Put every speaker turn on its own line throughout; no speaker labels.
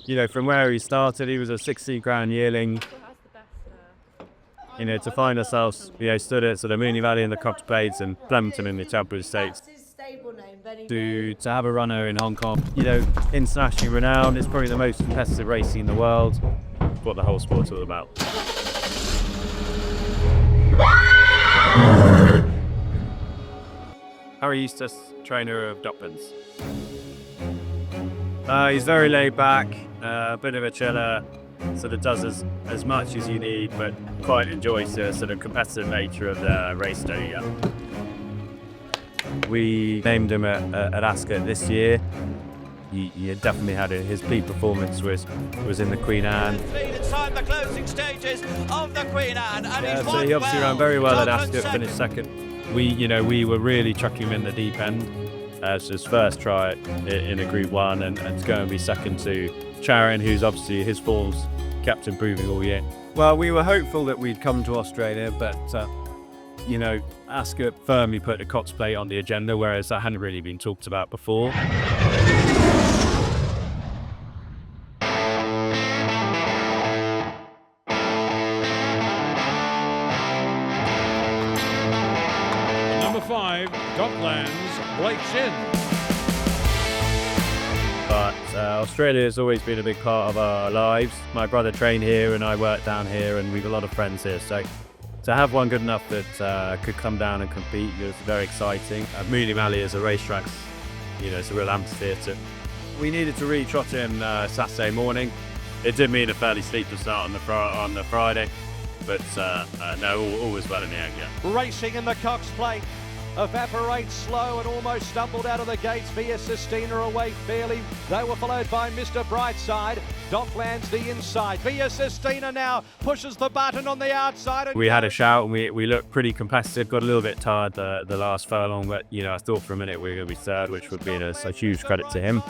you know, from where he started, he was a 60 grand yearling. You know, to find ourselves, you know, stood at sort of Moonee Valley in the Cox Plains and Flemington in the Champion States. To have a runner in Hong Kong, you know, internationally renowned, it's probably the most competitive racing in the world. What the whole sport's all about. Harry Eustace, trainer of Docklands. He's very laid back, a bit of a chiller, sort of does as much as you need, but quite enjoys the sort of competitive nature of the race day. Yeah. We named him at Ascot this year. He definitely had it. His peak performance was in the Queen Anne.
Inside the closing stages of the Queen Anne, and
yeah, so he obviously ran very well at Ascot, finished second. We were really chucking him in the deep end. It's his first try in a Group 1, and to go and be second to Charon, who's obviously his form's kept improving all year. Well, we were hopeful that we'd come to Australia, but you know, Ascot firmly put the Cox Plate on the agenda, whereas that hadn't really been talked about before.
Number 5, Docklands breaks in.
But Australia has always been a big part of our lives. My brother trained here and I work down here, and we've a lot of friends here. So to have one good enough that could come down and compete was very exciting. Moonee Valley is a racetrack, you know, it's a real amphitheatre. We needed to re-trot in Saturday morning. It did mean a fairly sleepless start on the Friday, but no, all was well in the end, yeah.
Racing in the Cox Plate. Evaporates slow and almost stumbled out of the gates. Via Sistina away fairly. They were followed by Mr. Brightside. Docklands the inside. Via Sistina now pushes the button on the outside.
We had a shout and we looked pretty competitive. Got a little bit tired the last furlong, but you know, I thought for a minute we were going to be third, which would be a huge credit to him.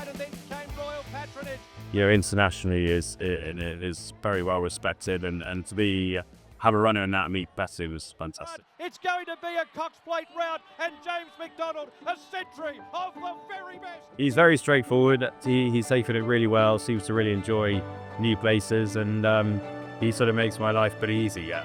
You know, internationally is very well respected, and to be have a runner in that meet capacity was fantastic.
It's going to be a Cox Plate round, and James McDonald, a century of the very best.
He's very straightforward. He's taken it really well, seems to really enjoy new places, and he sort of makes my life pretty easy, yeah.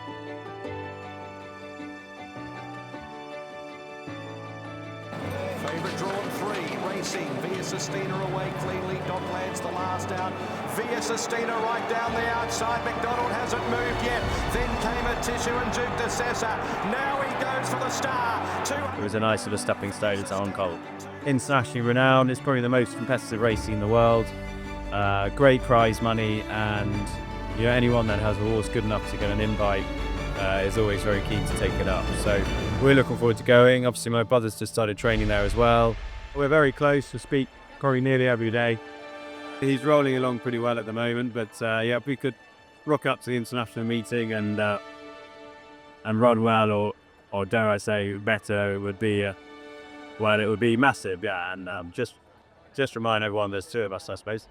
Favourite drawn 3, racing. Via Sistina away cleanly. Docklands the last out. Via Sistina right down the outside. McDonald hasn't moved yet. Then came a Tissue and Duke de Sessa. Now he goes for the star.
It was a nice sort of stepping stone into Hong Kong. Internationally renowned, it's probably the most competitive racing in the world. Great prize money, and you know, anyone that has a horse good enough to get an invite is always very keen to take it up. So we're looking forward to going. Obviously my brother's just started training there as well. We're very close, we speak probably nearly every day. He's rolling along pretty well at the moment, but yeah, if we could rock up to the international meeting and run well, or dare I say better, it would be well, it would be massive, yeah. And just remind everyone there's 2 of us, I suppose.